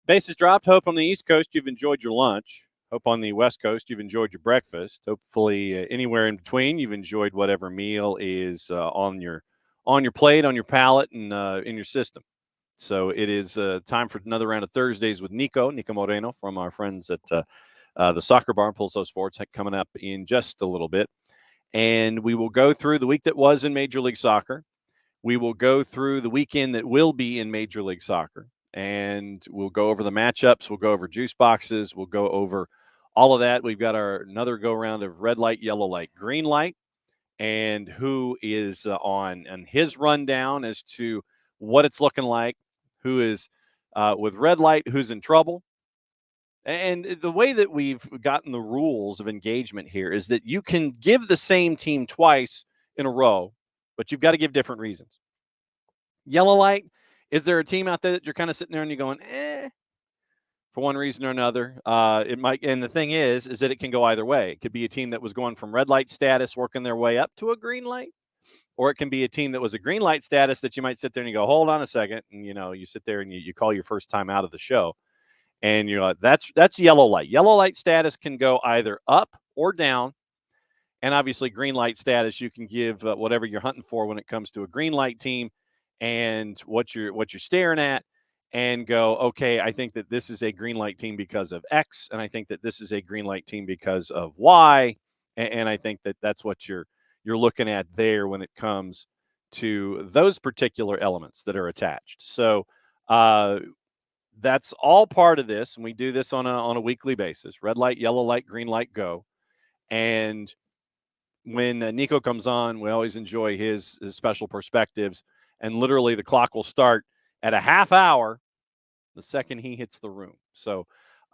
Bases dropped. Hope on the East Coast you've enjoyed your lunch. Hope on the West Coast you've enjoyed your breakfast. Hopefully, anywhere in between you've enjoyed whatever meal is on your plate, on your palate, and in your system. So it is time for another round of Thursdays with Niko Moreno from our friends at the Soccer Bar, Pulso Sports, coming up in just a little bit. And we will go through the week that was in Major League Soccer. We will go through the weekend that will be in Major League Soccer. And we'll go over the matchups. We'll go over juice boxes. We'll go over all of that. We've got another go-round of red light, yellow light, green light, and who is on his rundown as to what it's looking like, who is with red light, who's in trouble. And the way that we've gotten the rules of engagement here is that you can give the same team twice in a row, but you've got to give different reasons. Yellow light, is there a team out there that you're kind of sitting there and you're going, for one reason or another? It might, and the thing is that it can go either way. It could be a team that was going from red light status, working their way up to a green light, or it can be a team that was a green light status that you might sit there and you go, hold on a second, and you sit there and you call your first time out of the show, and you're like, that's yellow light. Yellow light status can go either up or down, and obviously green light status you can give whatever you're hunting for when it comes to a green light team. And what you're staring at, and go, okay, I think that this is a green light team because of X, and I think that this is a green light team because of Y, and I think that that's what you're looking at there when it comes to those particular elements that are attached. So that's all part of this, and we do this on a weekly basis. Red light, yellow light, green light, go. And when Niko comes on, we always enjoy his special perspectives. And literally the clock will start at a half hour the second he hits the room. So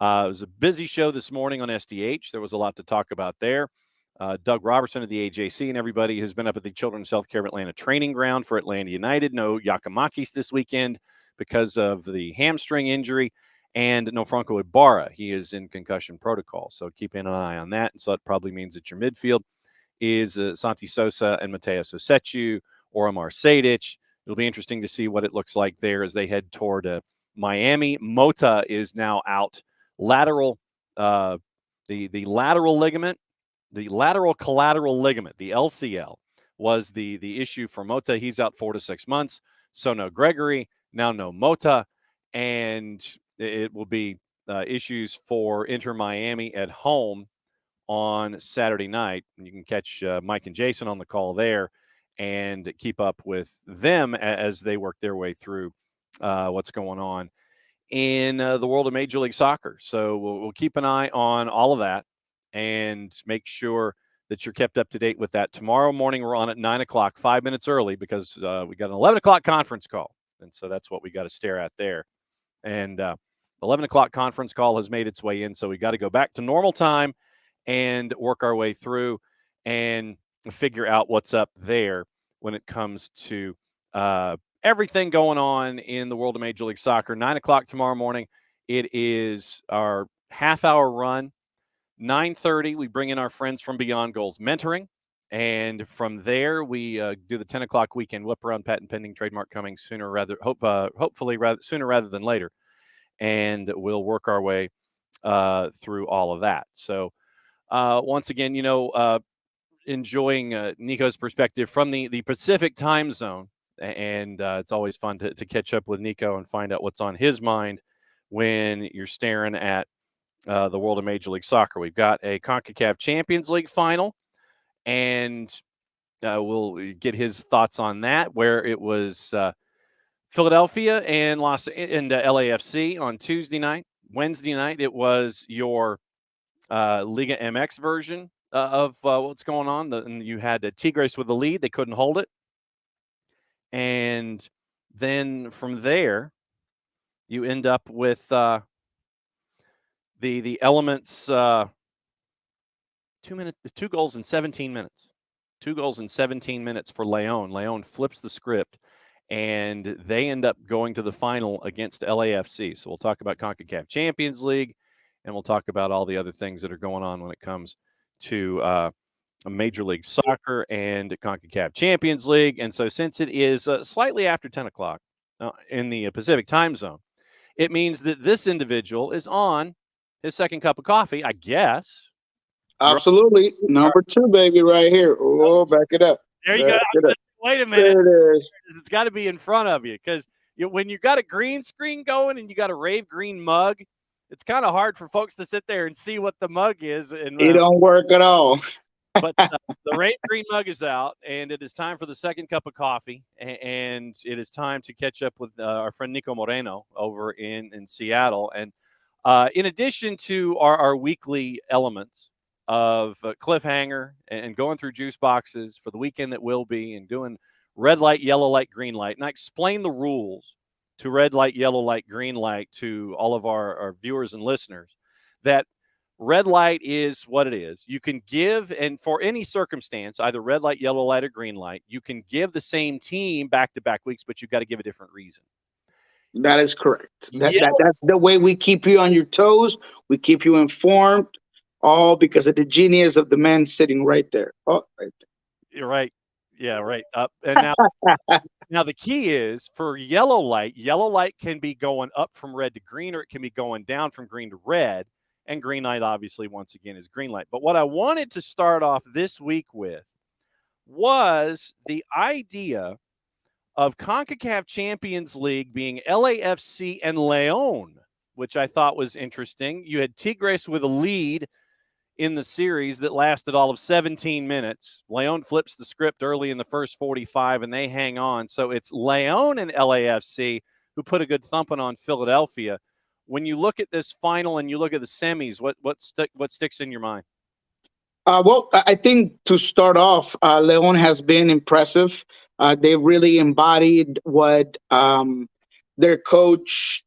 it was a busy show this morning on SDH. There was a lot to talk about there. Doug Robertson of the AJC and everybody who's been up at the Children's Healthcare of Atlanta training ground for Atlanta United. No Yakamakis this weekend because of the hamstring injury, and no Franco Ibarra. He is in concussion protocol. So keep an eye on that. And so it probably means that your midfield is Santi Sosa and Mateus Osechu or Amar Sejdic. It'll be interesting to see what it looks like there as they head toward Miami. Mota is now out. Lateral, the lateral ligament, the lateral collateral ligament, the LCL, was the issue for Mota. He's out 4 to 6 months. So no Gregory, now no Mota, and it will be issues for Inter Miami at home on Saturday night. You can catch Mike and Jason on the call there and keep up with them as they work their way through what's going on in the world of Major League Soccer. So we'll keep an eye on all of that and make sure that you're kept up to date with that. Tomorrow morning, we're on at 9 o'clock, 5 minutes early, because we got an 11 o'clock conference call. And so that's what we got to stare at there. And 11 o'clock conference call has made its way in. So we got to go back to normal time and work our way through and figure out what's up there when it comes to everything going on in the world of Major League Soccer. 9 o'clock tomorrow morning, it is our half-hour run. 9:30, we bring in our friends from Beyond Goals Mentoring. And from there, we do the 10 o'clock weekend whip around, patent pending, trademark coming hopefully sooner rather than later. And we'll work our way through all of that. So once again, enjoying Niko's perspective from the Pacific time zone. And it's always fun to catch up with Niko and find out what's on his mind when you're staring at the world of Major League Soccer. We've got a CONCACAF Champions League final, and we'll get his thoughts on that, where it was Philadelphia and LAFC on Tuesday night. Wednesday night, it was your Liga MX version of what's going on. And you had Tigres with the lead. They couldn't hold it. And then from there, you end up with the elements 2 goals in 17 minutes. 2 goals in 17 minutes for Leon. Leon flips the script, and they end up going to the final against LAFC. So we'll talk about CONCACAF Champions League, and we'll talk about all the other things that are going on when it comes to Major League Soccer and CONCACAF Champions League. And so since it is slightly after 10 o'clock in the Pacific time zone, it means that this individual is on his second cup of coffee, I guess. Absolutely. Number 2, baby, right here. Oh, back it up. There you go. Wait a minute. There it is. It's got to be in front of you because when you got a green screen going and you got a Rave Green mug, it's kind of hard for folks to sit there and see what the mug is. And it don't work at all. But the Rave Green mug is out, and it is time for the second cup of coffee, and it is time to catch up with our friend Niko Moreno over in Seattle. And in addition to our weekly elements of cliffhanger and going through juice boxes for the weekend that will be and doing red light, yellow light, green light, and I explain the rules to red light, yellow light, green light to all of our viewers and listeners, that red light is what it is. You can give, and for any circumstance, either red light, yellow light, or green light, you can give the same team back-to-back weeks, but you've got to give a different reason. That is correct. That's the way we keep you on your toes. We keep you informed, all because of the genius of the man sitting right there. Oh, right there. You're right. Yeah, right. And now the key is for yellow light can be going up from red to green, or it can be going down from green to red. And green light, obviously, once again, is green light. But what I wanted to start off this week with was the idea of CONCACAF Champions League being LAFC and Leon, which I thought was interesting. You had Tigres with a lead in the series that lasted all of 17 minutes. Leon flips the script early in the first 45, and they hang on. So it's Leon and LAFC who put a good thumping on Philadelphia. When you look at this final and you look at the semis, what sticks in your mind? Well, I think to start off, Leon has been impressive. They've really embodied what their coach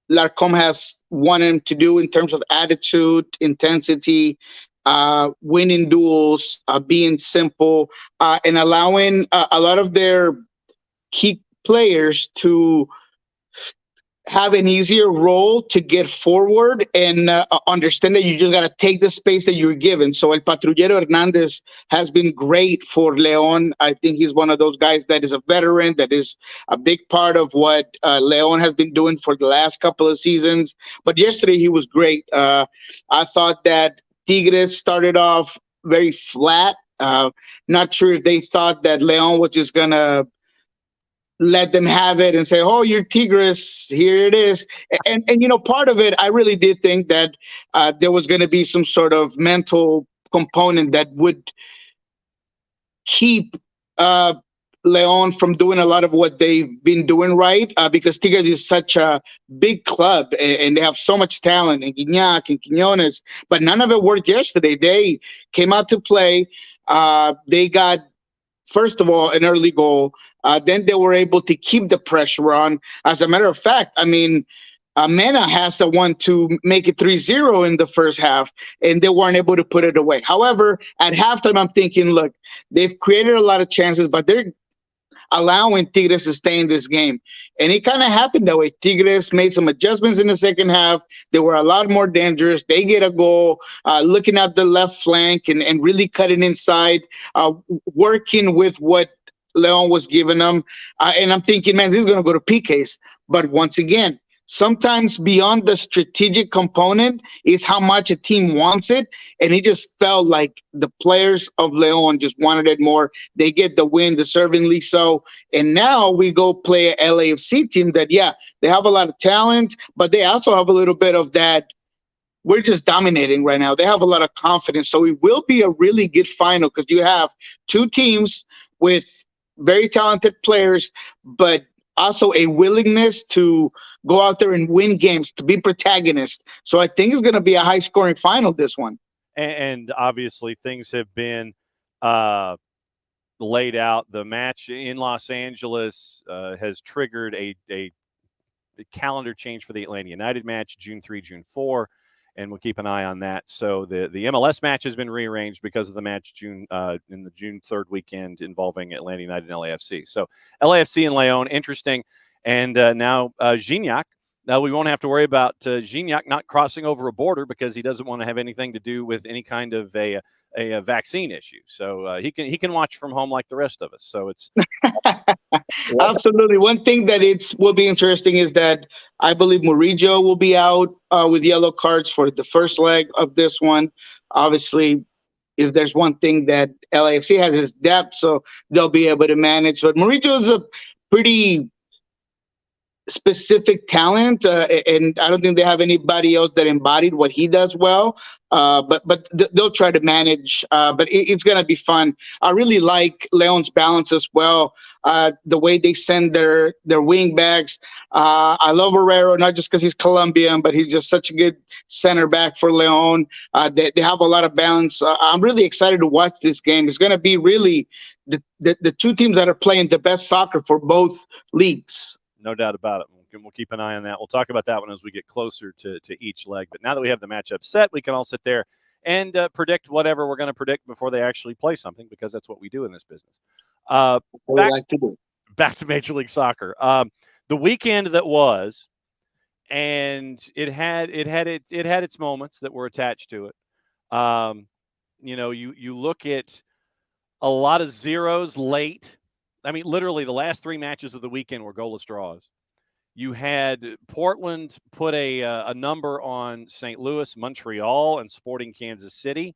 Larcom has wanted to do in terms of attitude, intensity, winning duels, being simple, and allowing a lot of their key players to have an easier role to get forward and understand that you just got to take the space that you're given. So El Patrullero Hernandez has been great for Leon. I think he's one of those guys that is a veteran, that is a big part of what Leon has been doing for the last couple of seasons. But yesterday he was great. I thought that Tigres started off very flat. Not sure if they thought that Leon was just going to let them have it and say, "Oh, you're Tigres, here it is." And part of it, I really did think that there was going to be some sort of mental component that would keep Leon from doing a lot of what they've been doing right, because Tigres is such a big club and they have so much talent, and Guignac and Quinones, but none of it worked yesterday. They came out to play. They got, first of all, an early goal. Then they were able to keep the pressure on. As a matter of fact, I mean, Mena has the one to make it 3-0 in the first half, and they weren't able to put it away. However, at halftime, I'm thinking, look, they've created a lot of chances, but they're allowing Tigres to stay in this game. And it kind of happened that way. Tigres made some adjustments in the second half. They were a lot more dangerous. They get a goal, looking at the left flank and really cutting inside, working with what Leon was giving them. And I'm thinking, man, this is going to go to PKs. But once again, sometimes beyond the strategic component is how much a team wants it. And it just felt like the players of Leon just wanted it more. They get the win, deservingly so. And now we go play a LAFC team that, yeah, they have a lot of talent, but they also have a little bit of that. We're just dominating right now. They have a lot of confidence. So it will be a really good final because you have two teams with very talented players, but also a willingness to go out there and win games, to be protagonists. So I think it's going to be a high-scoring final, this one. And obviously things have been laid out. The match in Los Angeles has triggered a calendar change for the Atlanta United match, June 3, June 4. and we'll keep an eye on that. So the MLS match has been rearranged because of the match in the June 3rd weekend involving Atlanta United and LAFC. So LAFC and Leon, interesting. And now Gignac. Now we won't have to worry about Gignac not crossing over a border because he doesn't want to have anything to do with any kind of a vaccine issue. So he can watch from home like the rest of us. So it's absolutely. One thing that will be interesting is that I believe Murillo will be out with yellow cards for the first leg of this one. Obviously, if there's one thing that LAFC has is depth, so they'll be able to manage. But Murillo is a pretty specific talent, and I don't think they have anybody else that embodied what he does well. But they'll try to manage. But it's going to be fun. I really like Leon's balance as well. The way they send their wing backs. I love Herrero, not just because he's Colombian, but he's just such a good center back for Leon. They have a lot of balance. I'm really excited to watch this game. It's going to be really the two teams that are playing the best soccer for both leagues. No doubt about it. We'll keep an eye on that. We'll talk about that one as we get closer to each leg. But now that we have the matchup set, we can all sit there and predict whatever we're going to predict before they actually play something, because that's what we do in this business. Back to Major League Soccer. The weekend that was, and it had its moments that were attached to it. You look at a lot of zeros late. I mean, literally the last three matches of the weekend were goalless draws. You had Portland put a number on St. Louis, Montreal, and Sporting Kansas City.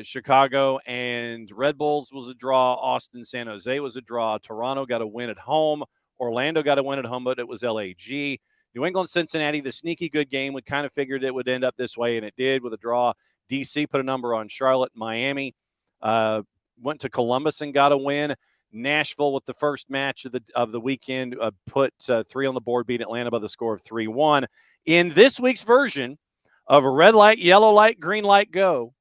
Chicago and Red Bulls was a draw. Austin, San Jose was a draw. Toronto got a win at home. Orlando got a win at home, but it was LAG. New England, Cincinnati, the sneaky good game. We kind of figured it would end up this way, and it did with a draw. DC put a number on Charlotte. Miami went to Columbus and got a win. Nashville, with the first match of the weekend, put 3 on the board, beat Atlanta by the score of 3-1. In this week's version of a red light, yellow light, green light, go,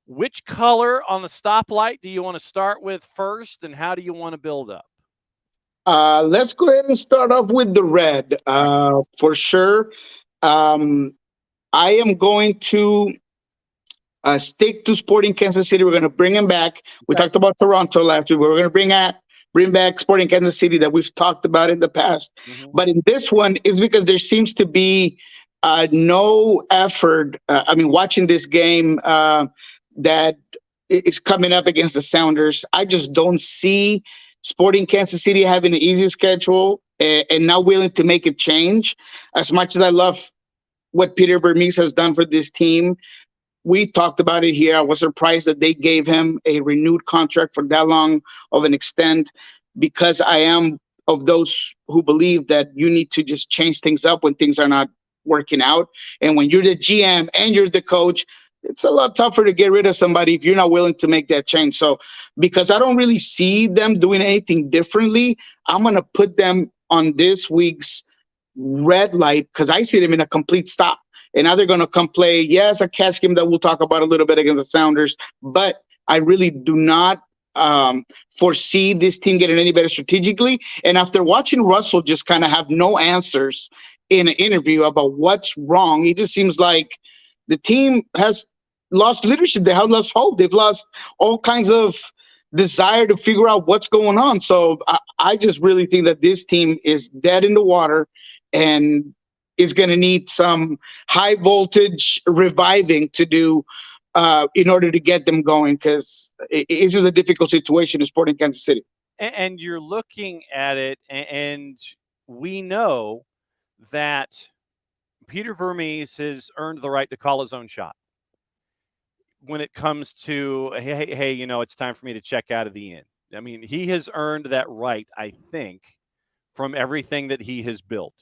which color on the stoplight do you want to start with first, and how do you want to build up? Let's go ahead and start off with the red. For sure. I am going to stick to Sporting Kansas City. We're going to bring him back. We talked about Toronto last week. We're going to bring back Sporting Kansas City that we've talked about in the past. Mm-hmm. But in this one, it's because there seems to be no effort. Watching this game that is coming up against the Sounders, I just don't see Sporting Kansas City having an easy schedule and not willing to make a change. As much as I love what Peter Vermes has done for this team, we talked about it here. I was surprised that they gave him a renewed contract for that long of an extent, because I am of those who believe that you need to just change things up when things are not working out. And when you're the GM and you're the coach, it's a lot tougher to get rid of somebody if you're not willing to make that change. So because I don't really see them doing anything differently, I'm going to put them on this week's red light because I see them in a complete stop. And now they're going to come play, yes, a catch game that we'll talk about a little bit against the Sounders. But I really do not foresee this team getting any better strategically. And after watching Russell just kind of have no answers in an interview about what's wrong, it just seems like the team has lost leadership. They have lost hope. They've lost all kinds of desire to figure out what's going on. So I just really think that this team is dead in the water and is going to need some high voltage reviving to do in order to get them going, because it's just a difficult situation in Sporting Kansas City. And you're looking at it, and we know that Peter Vermes has earned the right to call his own shot when it comes to, hey, it's time for me to check out of the end. I mean, he has earned that right, I think, from everything that he has built.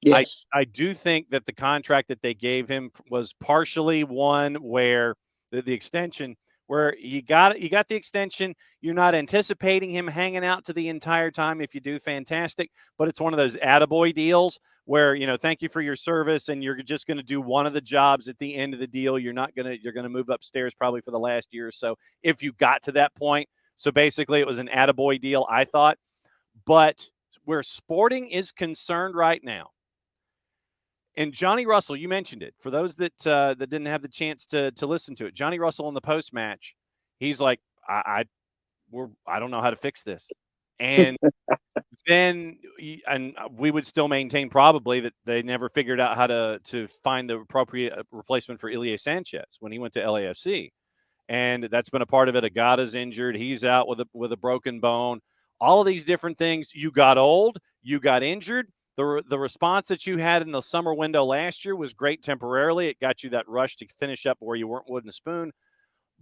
Yes. I do think that the contract that they gave him was partially one where the extension, where you got the extension, you're not anticipating him hanging out to the entire time. If you do, fantastic. But it's one of those attaboy deals where, thank you for your service, and you're just going to do one of the jobs at the end of the deal. You're going to move upstairs probably for the last year or so if you got to that point. So basically it was an attaboy deal, I thought. But where Sporting is concerned right now, And Johnny Russell, you mentioned it. For those that didn't have the chance to listen to it, Johnny Russell in the post match, he's like, I don't know how to fix this, and then and we would still maintain probably that they never figured out how to find the appropriate replacement for Ilie Sanchez when he went to LAFC, and that's been a part of it. Agata's injured; he's out with a broken bone. All of these different things. You got old, you got injured. The response that you had in the summer window last year was great temporarily. It got you that rush to finish up where you weren't wooden a spoon,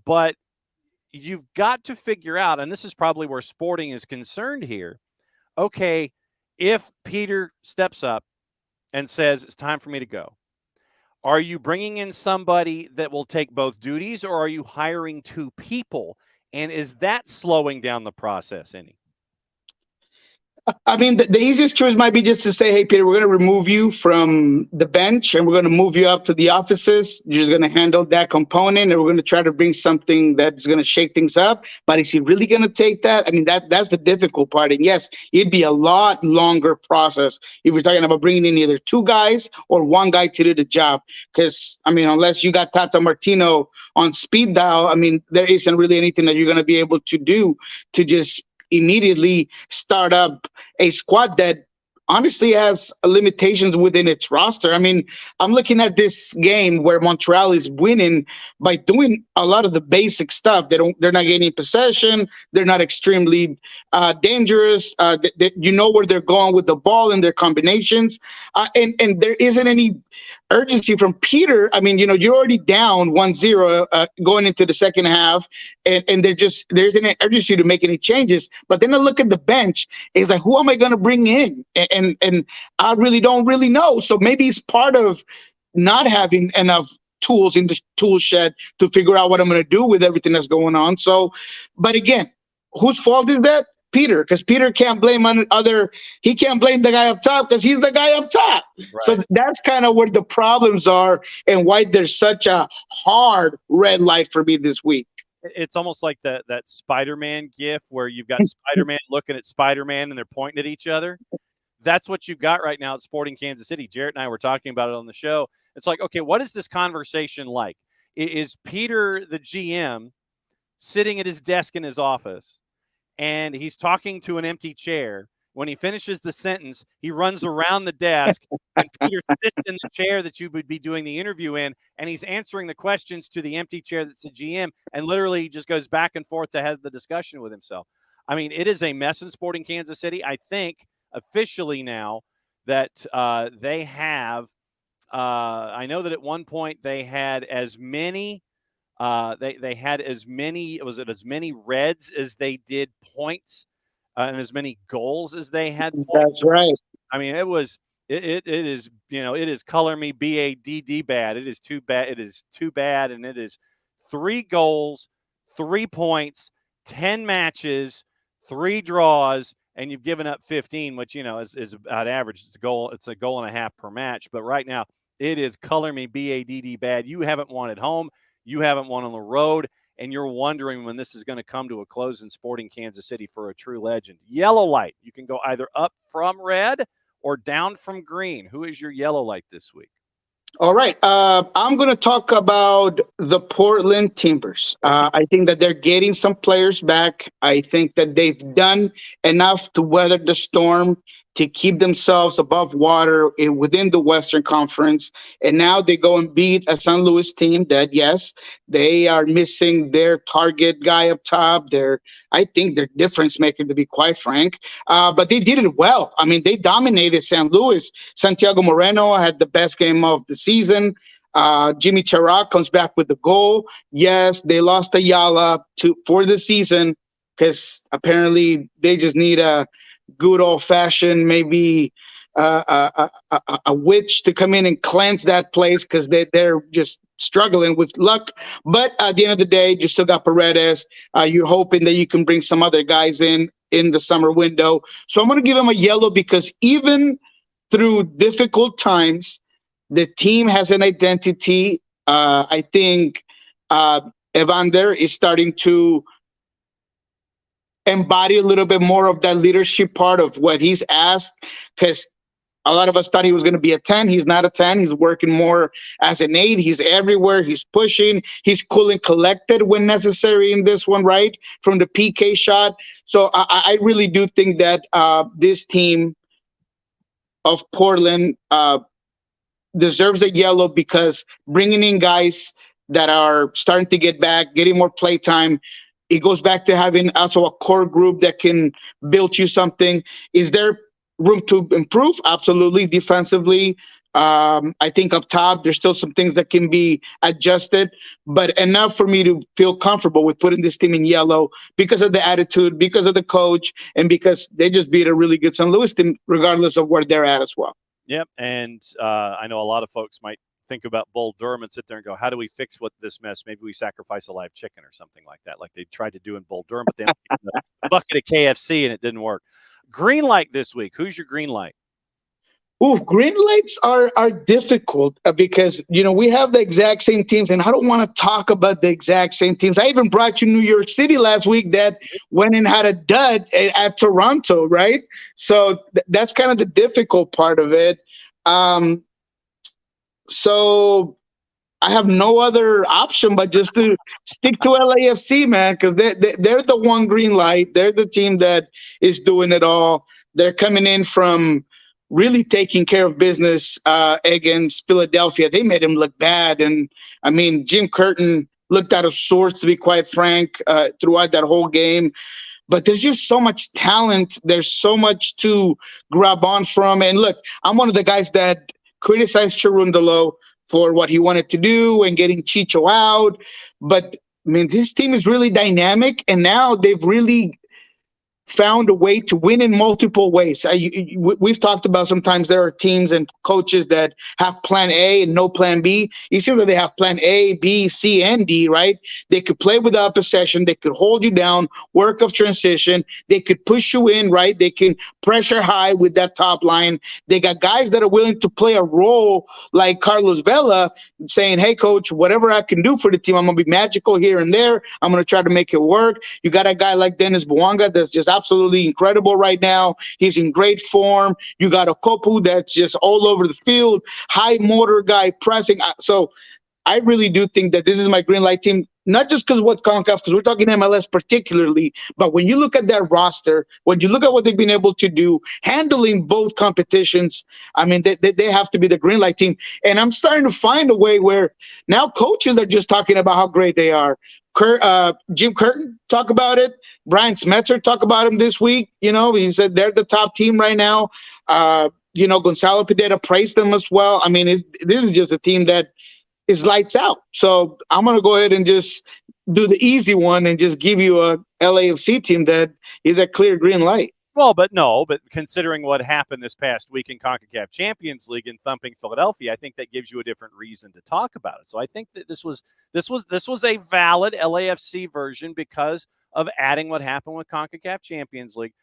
but you've got to figure out, and this is probably where Sporting is concerned here. Okay, if Peter steps up and says it's time for me to go, are you bringing in somebody that will take both duties, or are you hiring two people? And is that slowing down the process any? I mean, the easiest choice might be just to say, hey, Peter, we're going to remove you from the bench and we're going to move you up to the offices. You're just going to handle that component and we're going to try to bring something that's going to shake things up. But is he really going to take that? I mean, that's the difficult part. And yes, it'd be a lot longer process if we're talking about bringing in either two guys or one guy to do the job. Because, I mean, unless you got Tata Martino on speed dial, I mean, there isn't really anything that you're going to be able to do to just immediately start up a squad that honestly has limitations within its roster. I mean, I'm looking at this game where Montreal is winning by doing a lot of the basic stuff. They're not gaining possession. They're not extremely dangerous. You know where they're going with the ball and their combinations. And there isn't any urgency from Peter. I mean, you're already down 1-0 going into the second half, and there's an urgency to make any changes. But then I look at the bench, it's like, who am I going to bring in? And I really don't really know. So maybe it's part of not having enough tools in the tool shed to figure out what I'm going to do with everything that's going on. So, but again, whose fault is that? Peter, because Peter can't blame he can't blame the guy up top because he's the guy up top. Right. So that's kind of where the problems are and why there's such a hard red light for me this week. It's almost like that Spider-Man gif where you've got Spider-Man looking at Spider-Man and they're pointing at each other. That's what you've got right now at Sporting Kansas City. Jarrett and I were talking about it on the show. It's like, okay, what is this conversation like? Is Peter, the GM, sitting at his desk in his office, and he's talking to an empty chair? When he finishes the sentence, he runs around the desk, and Peter sits in the chair that you would be doing the interview in, and he's answering the questions to the empty chair that's the GM, and literally he just goes back and forth to have the discussion with himself. I mean, it is a mess in Sporting Kansas City. I think officially now that they have I know that at one point they had as many they had as many reds as they did points and as many goals as they had points. That's right. I mean, it is, it is color me BADD bad. It is too bad. It is too bad. And it is 3 goals, 3 points, 10 matches, 3 draws, and you've given up 15, which, is about average. It's a goal and a half per match. But right now, it is color me BADD bad. You haven't won at home. You haven't won on the road. And you're wondering when this is going to come to a close in Sporting Kansas City for a true legend. Yellow light. You can go either up from red or down from green. Who is your yellow light this week? All right. I'm going to talk about the Portland Timbers. I think that they're getting some players back. I think that they've done enough to weather the storm to keep themselves above water within the Western Conference. And now they go and beat a St. Louis team that, yes, they are missing their target guy up top. I think their difference maker, to be quite frank. But they did it well. I mean, they dominated St. Louis. Santiago Moreno had the best game of the season. Jimmy Chirac comes back with the goal. Yes, they lost Ayala for the season because apparently they just need a good old-fashioned maybe a witch to come in and cleanse that place because they're just struggling with luck. But at the end of the day, you still got Paredes. You're hoping that you can bring some other guys in the summer window. So I'm going to give them a yellow because even through difficult times, the team has an identity. I think Evander is starting to embody a little bit more of that leadership part of what he's asked, because A lot of us thought he was going to be a 10. He's not a 10. He's working more as an 8. He's everywhere. He's pushing. He's cool and collected when necessary in this one, right? From the PK shot. So I really do think that this team of Portland deserves a yellow because bringing in guys that are starting to get back, getting more play time, it goes back to having also a core group that can build you something. Is there room to improve? Absolutely. Defensively, I think up top, there's still some things that can be adjusted, but enough for me to feel comfortable with putting this team in yellow because of the attitude, because of the coach, and because they just beat a really good St. Louis team, regardless of where they're at as well. Yep. And I know a lot of folks might think about Bull Durham and sit there and go, how do we fix this mess? Maybe we sacrifice a live chicken or something like that, like they tried to do in Bull Durham, but they only gave them a bucket of KFC and it didn't work. Green light this week. Who's your green light? Ooh, green lights are difficult because, we have the exact same teams, and I don't want to talk about the exact same teams. I even brought you New York City last week that went and had a dud at Toronto, right? So that's kind of the difficult part of it. So I have no other option but just to stick to LAFC, man, because they're the one green light. They're the team that is doing it all. They're coming in from really taking care of business against Philadelphia. They made him look bad. And, I mean, Jim Curtin looked out of sorts, to be quite frank, throughout that whole game. But there's just so much talent. There's so much to grab on from. And, look, I'm one of the guys that criticized Cherundolo for what he wanted to do and getting Chicho out. But, I mean, this team is really dynamic, and now they've really found a way to win in multiple ways. We've talked about sometimes there are teams and coaches that have plan A and no plan B. You see that they have plan A, B, C, and D, right? They could play without possession. They could hold you down, work of transition. They could push you in, right? They can pressure high with that top line. They got guys that are willing to play a role like Carlos Vela saying, hey, coach, whatever I can do for the team, I'm going to be magical here and there. I'm going to try to make it work. You got a guy like Dennis Bouanga that's just absolutely incredible right now. He's in great form. You got a Kopu that's just all over the field, high motor guy pressing. So I really do think that this is my green light team, not just because what CONCACAF, because we're talking MLS particularly, but when you look at that roster, when you look at what they've been able to do, handling both competitions, I mean, they have to be the green light team. And I'm starting to find a way where now coaches are just talking about how great they are. Jim Curtin talk about it. Brian Smetzer talk about him this week. He said they're the top team right now. Gonzalo Pineda praised them as well. I mean, this is just a team that is lights out. So I'm going to go ahead and just do the easy one and just give you a LAFC team that is a clear green light. Well, but considering what happened this past week in CONCACAF Champions League and thumping Philadelphia, I think that gives you a different reason to talk about it. So I think that this was a valid LAFC version because of adding what happened with CONCACAF Champions League.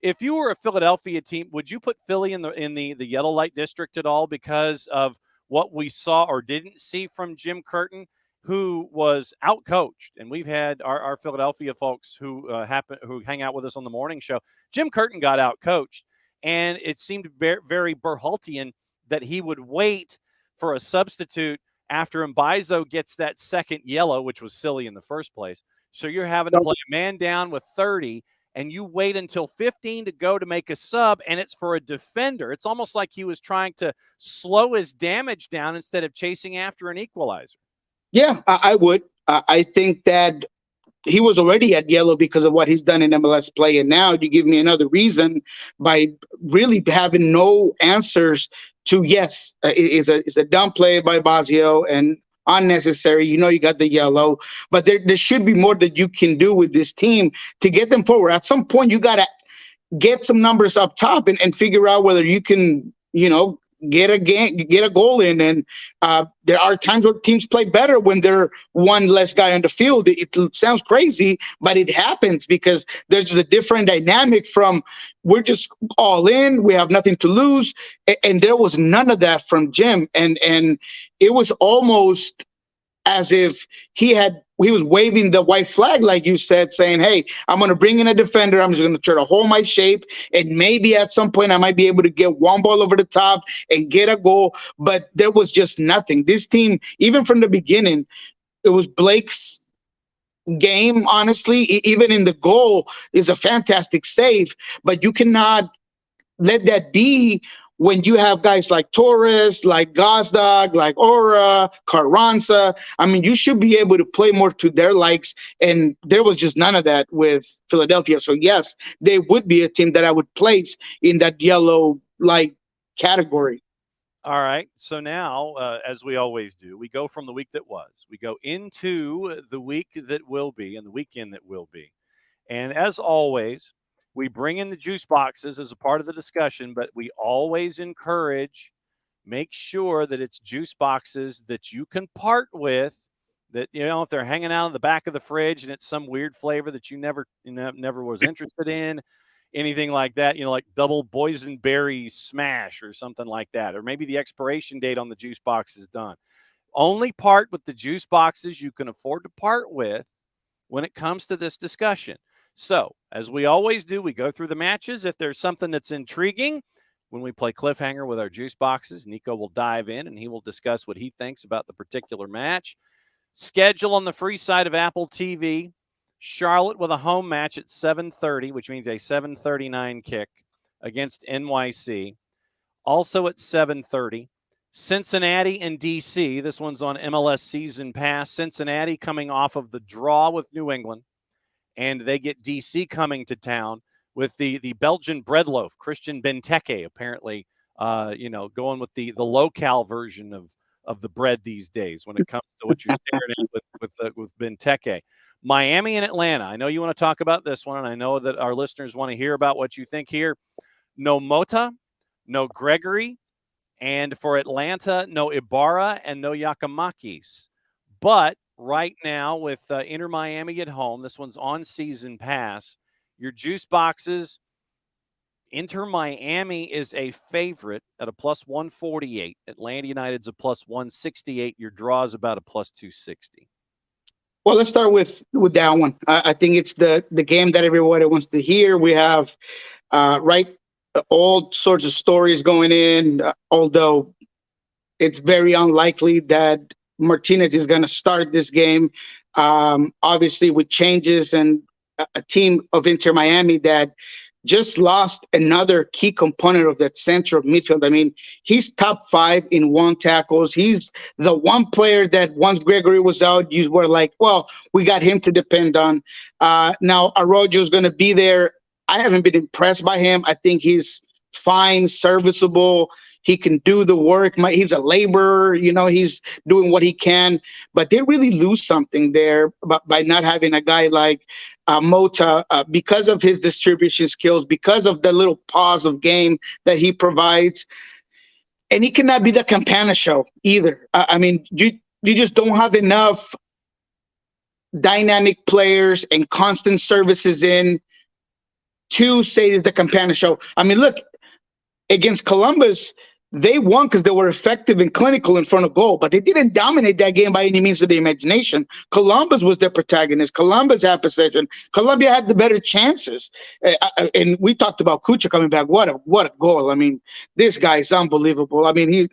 If you were a Philadelphia team, would you put Philly in the yellow light district at all because of what we saw or didn't see from Jim Curtin, who was out-coached? And we've had our Philadelphia folks who hang out with us on the morning show. Jim Curtin got out-coached, and it seemed very Berhaltian that he would wait for a substitute after Mbaizo gets that second yellow, which was silly in the first place. So you're having to play a man down with 30, and you wait until 15 to go to make a sub, and it's for a defender. It's almost like he was trying to slow his damage down instead of chasing after an equalizer. Yeah, I would. I think that he was already at yellow because of what he's done in MLS play. And now you give me another reason by really having no answers to, yes, it's a dumb play by Basio and unnecessary. You got the yellow, but there should be more that you can do with this team to get them forward. At some point, you got to get some numbers up top and figure out whether you can, get a goal in. And there are times where teams play better when they're one less guy on the field. It sounds crazy, but it happens because there's just a different dynamic from we're just all in, we have nothing to lose. And there was none of that from Jim. And it was almost as if he had he was waving the white flag, like you said, saying, "Hey, I'm going to bring in a defender. I'm just going to try to hold my shape, and maybe at some point I might be able to get one ball over the top and get a goal." But there was just nothing. This team, even from the beginning, it was Blake's game. Honestly, even in the goal is a fantastic save, but you cannot let that be when you have guys like Torres, like Gazdag, like Ora, Carranza. I mean, you should be able to play more to their likes, and there was just none of that with Philadelphia. So yes, they would be a team that I would place in that yellow light category. All right. So now, as we always do, we go from the week that was, we go into the week that will be, and the weekend that will be. And as always, we bring in the juice boxes as a part of the discussion, but we always encourage, make sure that it's juice boxes that you can part with. That, if they're hanging out in the back of the fridge and it's some weird flavor that you never was interested in, anything like that, like double boysenberry smash or something like that, or maybe the expiration date on the juice box is done. Only part with the juice boxes you can afford to part with when it comes to this discussion. So, as we always do, we go through the matches. If there's something that's intriguing, when we play cliffhanger with our juice boxes, Niko will dive in and he will discuss what he thinks about the particular match. Schedule on the free side of Apple TV. Charlotte with a home match at 7:30, which means a 7:39 kick against NYC. Also at 7:30, Cincinnati and DC. This one's on MLS Season Pass. Cincinnati coming off of the draw with New England, and they get DC coming to town with the Belgian bread loaf, Christian Benteke, apparently, going with the low-cal version of the bread these days when it comes to what you're staring at with Benteke. Miami and Atlanta. I know you want to talk about this one, and I know that our listeners want to hear about what you think here. No Mota, no Gregory, and for Atlanta, no Ibarra and no Yakamakis. But right now, with Inter Miami at home, this one's on Season Pass. Your juice boxes, Inter Miami is a favorite at a plus 148. Atlanta United's a plus 168. Your draw is about a plus 260. Well, let's start with that one. I think it's the game that everybody wants to hear. We have all sorts of stories going in, although it's very unlikely that Martinez is going to start this game. Obviously, with changes and a team of Inter Miami that just lost another key component of that center of midfield. I mean, he's top 5 in one tackles. He's the one player that once Gregory was out, you were like, well, we got him to depend on. Now Arroyo's going to be there. I haven't been impressed by him. I think he's fine, serviceable. He can do the work. He's a laborer. He's doing what he can. But they really lose something there by not having a guy like Mota because of his distribution skills, because of the little pause of game that he provides. And he cannot be the Campana show either. I mean, you just don't have enough dynamic players and constant services in to say it's the Campana show. I mean, look, against Columbus, they won because they were effective and clinical in front of goal, but they didn't dominate that game by any means of the imagination. Columbus was their protagonist. Columbus had possession. Columbia had the better chances. And we talked about Kucha coming back. What a goal. I mean, this guy is unbelievable. I mean, he's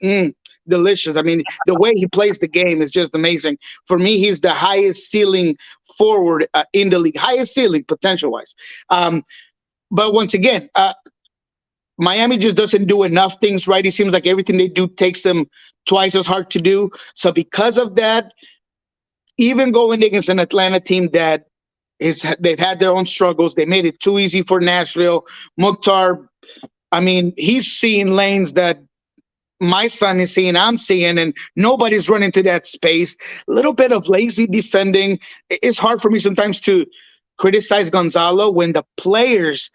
delicious. I mean, the way he plays the game is just amazing. For me, he's the highest ceiling forward in the league, highest ceiling potential-wise. But once again, Miami just doesn't do enough things right. It seems like everything they do takes them twice as hard to do. So because of that, even going against an Atlanta team that they've had their own struggles, they made it too easy for Nashville. Mukhtar, I mean, he's seeing lanes that my son is seeing, I'm seeing, and nobody's running to that space. A little bit of lazy defending. It's hard for me sometimes to criticize Gonzalo when the players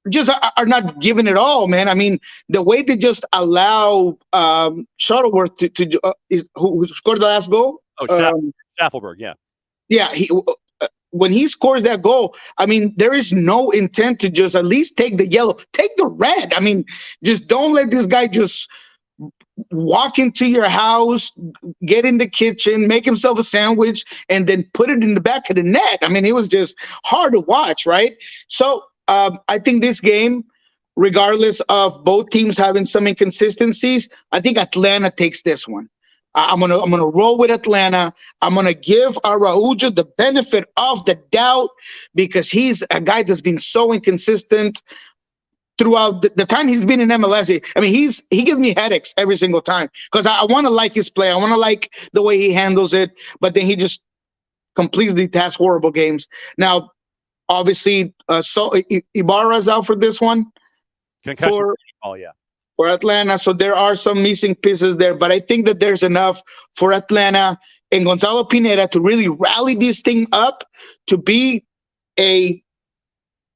just are not giving it all, man. I mean, the way they just allow Shuttleworth who scored the last goal. Oh, Schaffelberg, yeah. Yeah, when he scores that goal, I mean, there is no intent to just at least take the yellow, take the red. I mean, just don't let this guy just walk into your house, get in the kitchen, make himself a sandwich, and then put it in the back of the net. I mean, it was just hard to watch, right? So I think this game, regardless of both teams having some inconsistencies, I think Atlanta takes this one. I'm gonna roll with Atlanta. I'm gonna give Araujo the benefit of the doubt because he's a guy that's been so inconsistent throughout the time he's been in MLS. I mean, he gives me headaches every single time because I want to like his play. I want to like the way he handles it, but then he just completely has horrible games. Now, obviously, so Ibarra's out for this one Concussion. for Oh yeah. for Atlanta. So there are some missing pieces there, but I think that there's enough for Atlanta and Gonzalo Pineda to really rally this thing up to be a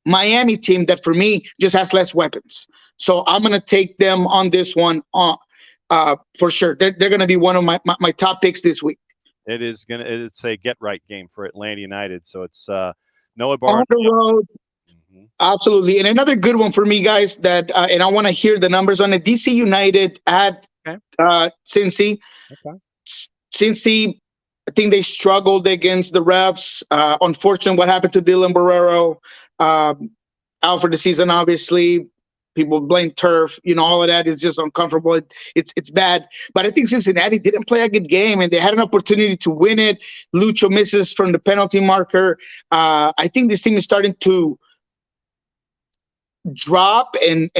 Miami team that for me just has less weapons. So I'm going to take them on this one for sure. They're going to be one of my top picks this week. It's a get right game for Atlanta United. So it's Noah Barnes. On the road. Mm-hmm. Absolutely. And another good one for me, guys, that and I want to hear the numbers on it. DC United at Cincy. Okay. Cincy, I think they struggled against the refs. Unfortunately, what happened to Dylan Barrero out for the season, obviously. People blame turf, all of that is just uncomfortable. It's bad. But I think Cincinnati didn't play a good game, and they had an opportunity to win it. Lucho misses from the penalty marker. I think this team is starting to drop and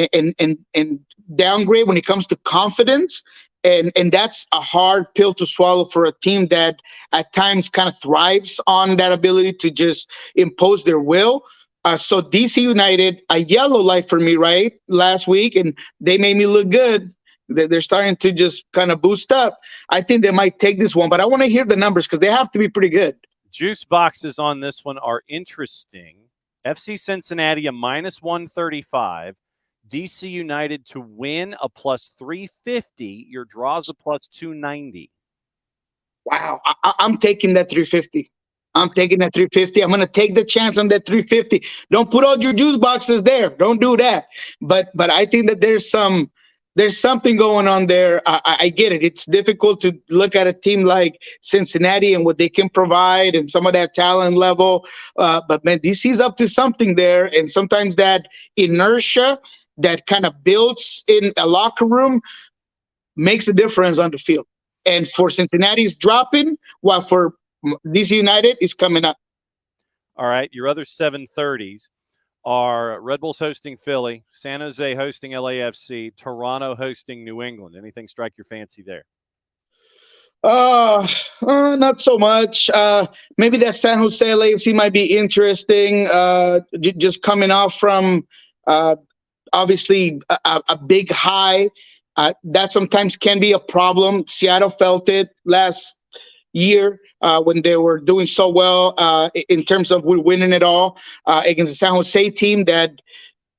downgrade when it comes to confidence. And that's a hard pill to swallow for a team that at times kind of thrives on that ability to just impose their will. So DC United, a yellow light for me, right, last week, and they made me look good. They're starting to just kind of boost up. I think they might take this one, but I want to hear the numbers because they have to be pretty good. Juice boxes on this one are interesting. FC Cincinnati, a -135. DC United to win, a +350. Your draws a +290. Wow. I'm taking that 350. I'm taking that 350. I'm going to take the chance on that 350. Don't put all your juice boxes there. Don't do that. But I think that there's something going on there. I get it. It's difficult to look at a team like Cincinnati and what they can provide and some of that talent level. But man, DC's up to something there. And sometimes that inertia that kind of builds in a locker room makes a difference on the field. And for Cincinnati, it's dropping, while for DC United is coming up. All right. Your other 7:30s are Red Bulls hosting Philly, San Jose hosting LAFC, Toronto hosting New England. Anything strike your fancy there? Not so much. Maybe that San Jose LAFC might be interesting. Just coming off from obviously a big high. That sometimes can be a problem. Seattle felt it last year when they were doing so well in terms of we're winning it all against the San Jose team that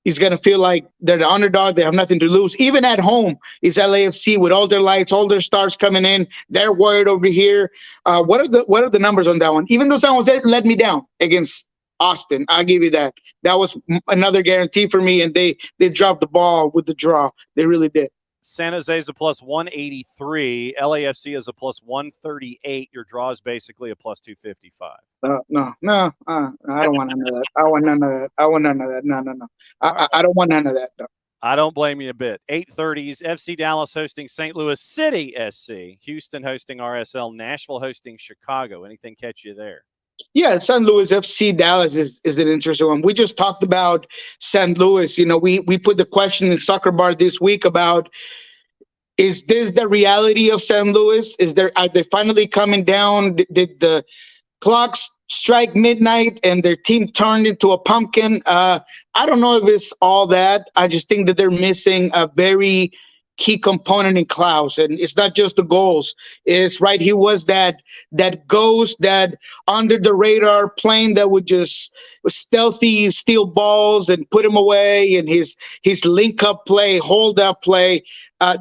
is going to feel like they're the underdog. They have nothing to lose. Even at home is LAFC with all their lights, all their stars coming in. They're worried over here. What are the numbers on that one? Even though San Jose let me down against Austin, I'll give you that. That was another guarantee for me, and they dropped the ball with the draw. They really did. San Jose is a +183. LAFC is a +138. Your draw is basically a +255. No. I don't want none of that. I want none of that. No. I don't want none of that. No. I don't blame you a bit. 8:30s, FC Dallas hosting St. Louis City SC. Houston hosting RSL. Nashville hosting Chicago. Anything catch you there? Yeah, St. Louis FC Dallas is an interesting one. We just talked about St. Louis. We put the question in Soccer Bar this week about, is this the reality of St. Louis? Are they finally coming down? Did the clocks strike midnight and their team turned into a pumpkin? I don't know if it's all that. I just think that they're missing a very key component in Klaus, and it's not just the goals. It's right. He was that ghost, that under the radar plane that would just stealthy steal balls and put him away, and his link up play, hold up play.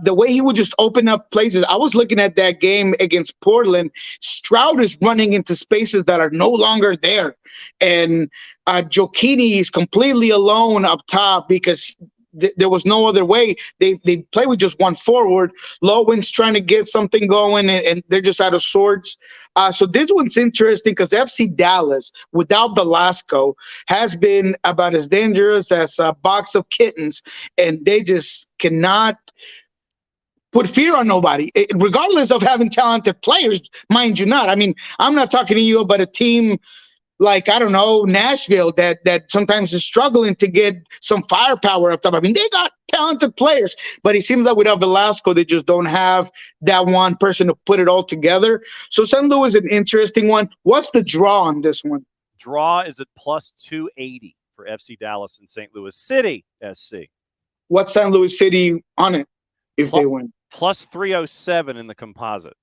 The way he would just open up places. I was looking at that game against Portland. Stroud is running into spaces that are no longer there, and Giochini is completely alone up top because there was no other way. They play with just one forward. Lowen's trying to get something going, and they're just out of sorts. So this one's interesting because FC Dallas, without Velasco, has been about as dangerous as a box of kittens, and they just cannot put fear on nobody, regardless of having talented players, mind you not. I mean, I'm not talking to you about a team like, I don't know, Nashville that sometimes is struggling to get some firepower up top. I mean, they got talented players, but it seems like without Velasco, they just don't have that one person to put it all together. So St. Louis is an interesting one. What's the draw on this one? Draw is at plus 280 for FC Dallas and St. Louis City SC. What's St. Louis City on it if they win? Plus 307 in the composite.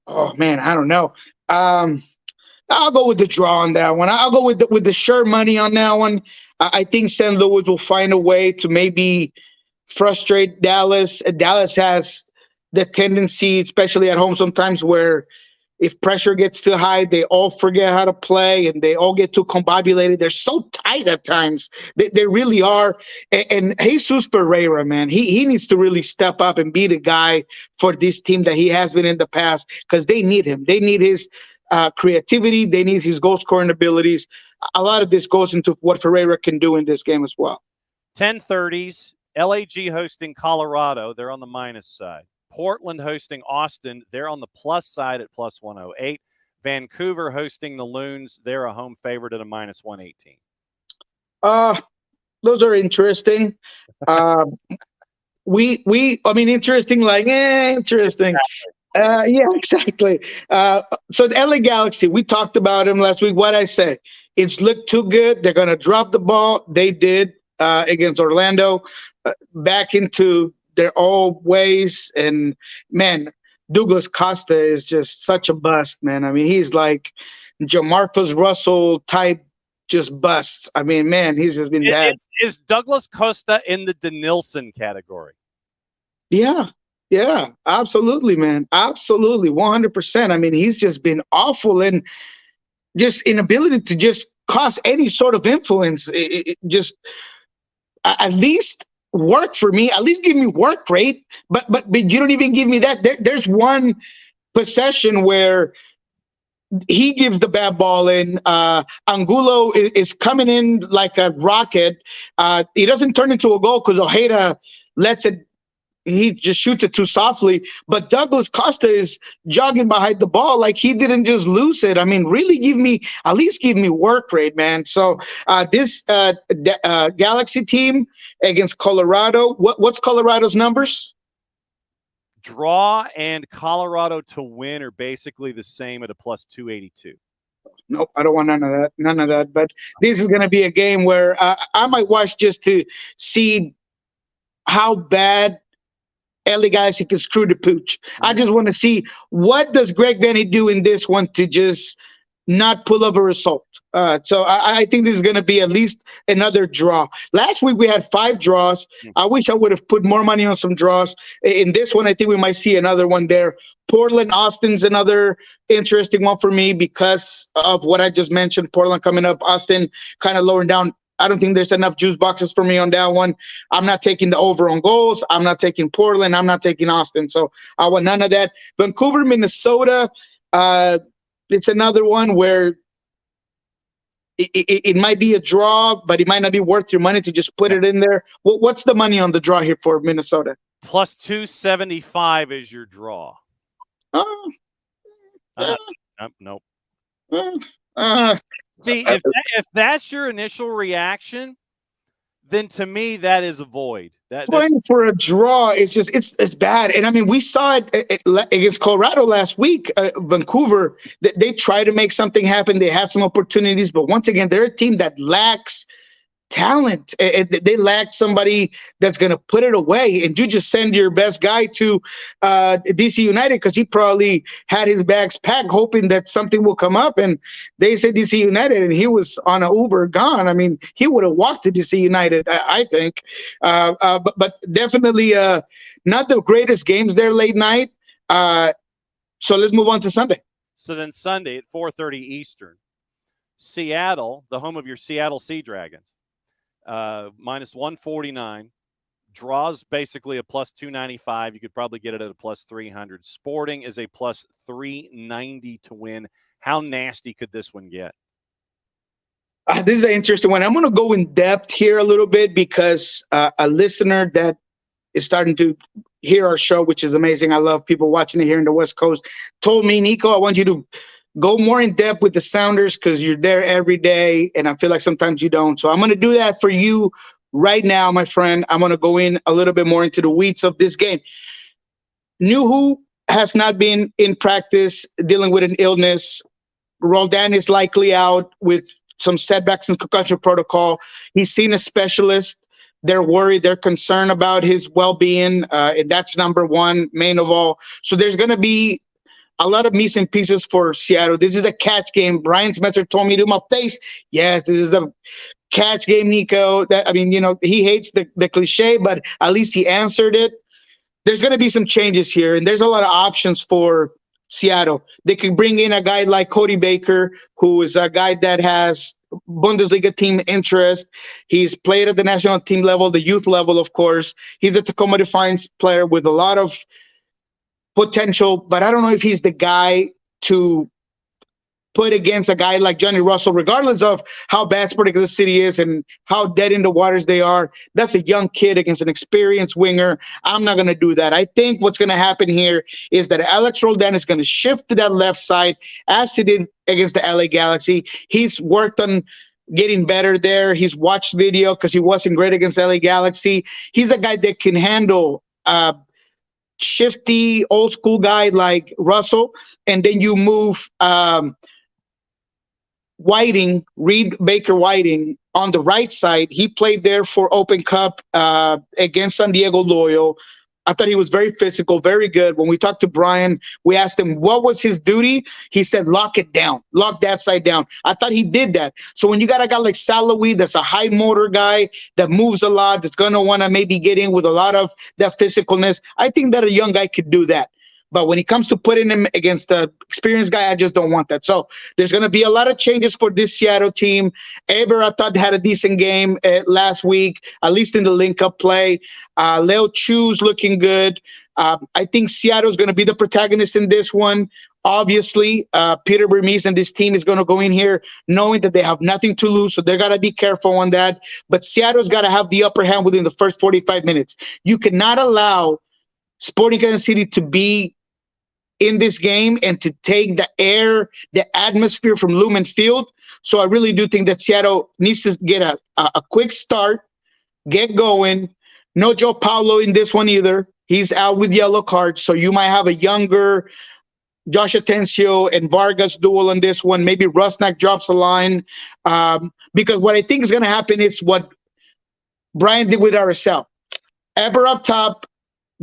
Oh, man, I don't know. I'll go with the draw on that one. I'll go with the sure money on that one. I think St. Louis will find a way to maybe frustrate Dallas. Dallas has the tendency, especially at home sometimes, where if pressure gets too high, they all forget how to play and they all get too combobulated. They're so tight at times. They really are. And Jesus Pereira, man, he needs to really step up and be the guy for this team that he has been in the past, because they need him. They need his creativity. They need his goal scoring abilities. A lot of this goes into what Ferreira can do in this game as well. 10:30s, LAG hosting Colorado. They're on the minus side. Portland hosting Austin. They're on the plus side at plus 108. Vancouver hosting the Loons. They're a home favorite at a minus 118. Those are interesting. I mean, interesting, like, interesting. Yeah, exactly. So the LA Galaxy, we talked about him last week. What I said, it's looked too good. They're going to drop the ball. They did against Orlando, back into their old ways. And, man, Douglas Costa is just such a bust, man. I mean, he's like Jamarcus Russell type, just busts. I mean, man, he's just been bad. Is Douglas Costa in the Denilson category? Yeah, absolutely, man. Absolutely, 100%. I mean, he's just been awful, and just inability to just cause any sort of influence. It just at least work for me. At least give me work rate. But you don't even give me that. There's one possession where he gives the bad ball in. Angulo is coming in like a rocket. He doesn't turn into a goal because Ojeda lets it. He just shoots it too softly. But Douglas Costa is jogging behind the ball like he didn't just lose it. I mean, really at least give me work rate, man. So this Galaxy team against Colorado, what's Colorado's numbers? Draw and Colorado to win are basically the same at a plus 282. Nope, I don't want none of that. But this is going to be a game where I might watch just to see how bad LA Galaxy can screw the pooch. I just want to see what does Greg Benny do in this one to just not pull up a result. So I think this is going to be at least another draw. Last week we had 5 draws. I wish I would have put more money on some draws. In this one, I think we might see another one there. Portland, Austin's another interesting one for me because of what I just mentioned. Portland coming up, Austin kind of lowering down. I don't think there's enough juice boxes for me on that one. I'm not taking the over on goals. I'm not taking Portland. I'm not taking Austin. So I want none of that. Vancouver, Minnesota, it's another one where it might be a draw, but it might not be worth your money to just put it in there. What's the money on the draw here for Minnesota? Plus 275 is your draw. Nope. See, if that's your initial reaction, then to me that is a void. Playing for a draw is just it's bad. And I mean, we saw it against Colorado last week. Vancouver, they tried to make something happen. They had some opportunities, but once again, they're a team that lacks talent. They lack somebody that's going to put it away, and you just send your best guy to DC United because he probably had his bags packed hoping that something will come up, and they said DC United and he was on an Uber gone. I mean, he would have walked to DC United, I think. But definitely not the greatest games there late night. So let's move on to Sunday. So then Sunday at 4:30 Eastern, Seattle, the home of your Seattle Sea Dragons, minus 149. Draws basically a plus 295. You could probably get it at a plus 300. Sporting is a plus 390 to win. How nasty could this one get? This is an interesting one. I'm going to go in depth here a little bit because a listener that is starting to hear our show, which is amazing. I love people watching it here in the West Coast, told me, Niko, I want you to go more in depth with the Sounders because you're there every day. And I feel like sometimes you don't. So I'm going to do that for you right now, my friend. I'm going to go in a little bit more into the weeds of this game. Nuhu has not been in practice dealing with an illness. Roldan is likely out with some setbacks in concussion protocol. He's seen a specialist. They're worried. They're concerned about his well-being. And that's number one, main of all. So there's going to be a lot of missing pieces for Seattle. This is a catch game. Brian Smetzer told me to my face, yes, this is a catch game, Niko. That, I mean, you know, he hates the cliche, but at least he answered it. There's going to be some changes here, and there's a lot of options for Seattle. They could bring in a guy like Cody Baker, who is a guy that has Bundesliga team interest. He's played at the national team level, the youth level, of course. He's a Tacoma Defiance player with a lot of potential, but I don't know if he's the guy to put against a guy like Johnny Russell, regardless of how bad Sporting Kansas City is and how dead in the waters they are. That's a young kid against an experienced winger. I'm not going to do that. I think what's going to happen here is that Alex Roldan is going to shift to that left side as he did against the LA Galaxy. He's worked on getting better there. He's watched video because he wasn't great against LA Galaxy. He's a guy that can handle shifty, old school guy like Russell, and then you move Whiting, Reed Baker Whiting, on the right side. He played there for Open Cup against San Diego Loyal. I thought he was very physical, very good. When we talked to Brian, we asked him what was his duty. He said, lock it down, lock that side down. I thought he did that. So when you got a guy like Salawi, that's a high motor guy that moves a lot, that's going to want to maybe get in with a lot of that physicalness, I think that a young guy could do that. But when it comes to putting him against the experienced guy, I just don't want that. So there's going to be a lot of changes for this Seattle team. Aber, I thought, had a decent game last week, at least in the link-up play. Leo Chu's looking good. I think Seattle's going to be the protagonist in this one. Obviously, Peter Vermees and this team is going to go in here knowing that they have nothing to lose, so they're got to be careful on that. But Seattle's got to have the upper hand within the first 45 minutes. You cannot allow Sporting Kansas City to be in this game and to take the air, the atmosphere from Lumen Field. So I really do think that Seattle needs to get a quick start, get going. No Joe Paulo in this one either. He's out with yellow cards, so you might have a younger Josh Atencio and Vargas duel on this one. Maybe Rusnak drops a line. Because what I think is going to happen is what Brian did with RSL. Eber up top,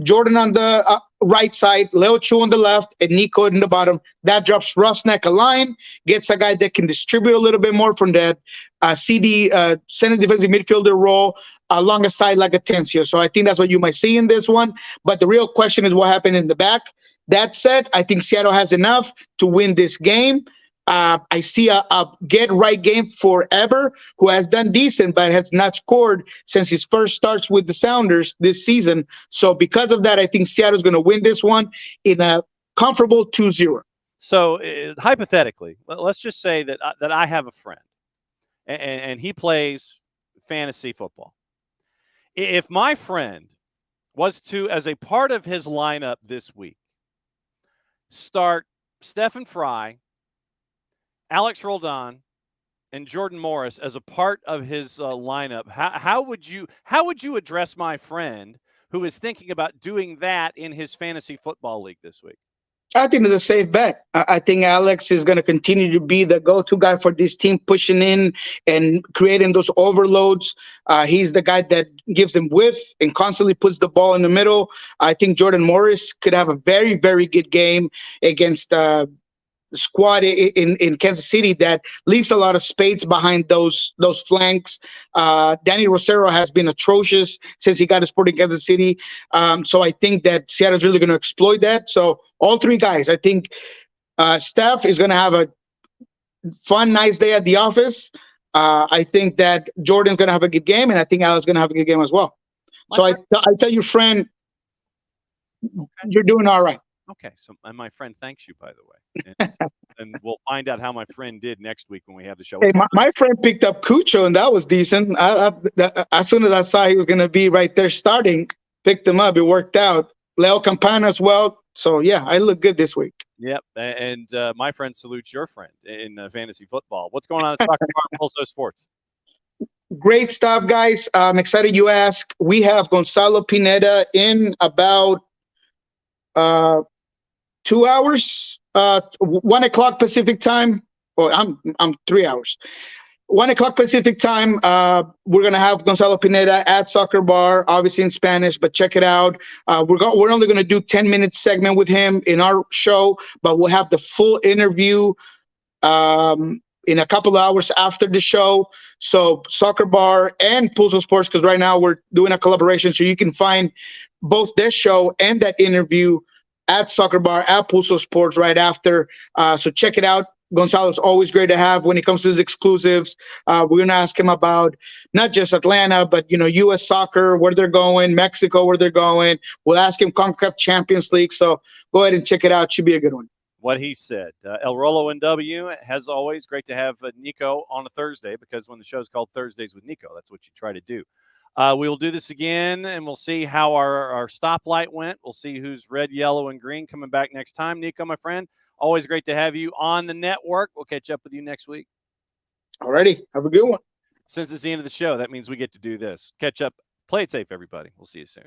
Jordan on the right side, Leo Chu on the left, and Niko in the bottom. That drops Rusnak a line, gets a guy that can distribute a little bit more from that CD, center defensive midfielder role along a side like Atencio. So I think that's what you might see in this one. But the real question is what happened in the back. That said, I think Seattle has enough to win this game. I see a get-right game for Eber, who has done decent but has not scored since his first starts with the Sounders this season. So because of that, I think Seattle's going to win this one in a comfortable 2-0. So hypothetically, let's just say that I have a friend, and he plays fantasy football. If my friend was to, as a part of his lineup this week, start Stephen Fry, Alex Roldan, and Jordan Morris as a part of his lineup, how would you address my friend who is thinking about doing that in his fantasy football league this week? I think it's a safe bet. I think Alex is going to continue to be the go-to guy for this team, pushing in and creating those overloads. He's the guy that gives them width and constantly puts the ball in the middle. I think Jordan Morris could have a very, very good game against squad in Kansas City that leaves a lot of space behind those flanks. Danny Rosero has been atrocious since he got to Sporting Kansas City. So I think that Seattle's really going to exploit that. So all three guys, I think Steph is going to have a fun, nice day at the office. I think that Jordan's going to have a good game, and I think Al's going to have a good game as well. So I tell your friend, you're doing all right. Okay, so and my friend thanks you, by the way, and we'll find out how my friend did next week when we have the show. Hey, my friend picked up Cucho, and that was decent. As soon as I saw he was going to be right there starting, picked him up. It worked out. Leo Campana as well. So, yeah, I look good this week. Yep, and my friend salutes your friend in fantasy football. What's going on at Soccer Bar and Pulso Sports? Great stuff, guys. I'm excited you asked. We have Gonzalo Pineda in about 2 hours, 1 o'clock Pacific time. Well, I'm 3 hours. 1 o'clock Pacific time. We're gonna have Gonzalo Pineda at Soccer Bar, obviously in Spanish, but check it out. We're only gonna do 10-minute segment with him in our show, but we'll have the full interview in a couple of hours after the show. So Soccer Bar and Pulso Sports, because right now we're doing a collaboration, so you can find both this show and that interview at Soccer Bar, at Pulso Sports right after. So check it out. Gonzalo's always great to have when it comes to his exclusives. We're going to ask him about not just Atlanta, but, U.S. soccer, where they're going, Mexico, where they're going. We'll ask him CONCACAF Champions League. So go ahead and check it out. Should be a good one. What he said. El Rolo NW, as always, great to have Niko on a Thursday, because when the show's called Thursdays with Niko, that's what you try to do. We will do this again, and we'll see how our stoplight went. We'll see who's red, yellow, and green coming back next time. Niko, my friend, always great to have you on the network. We'll catch up with you next week. Alrighty. Have a good one. Since it's the end of the show, that means we get to do this. Catch up. Play it safe, everybody. We'll see you soon.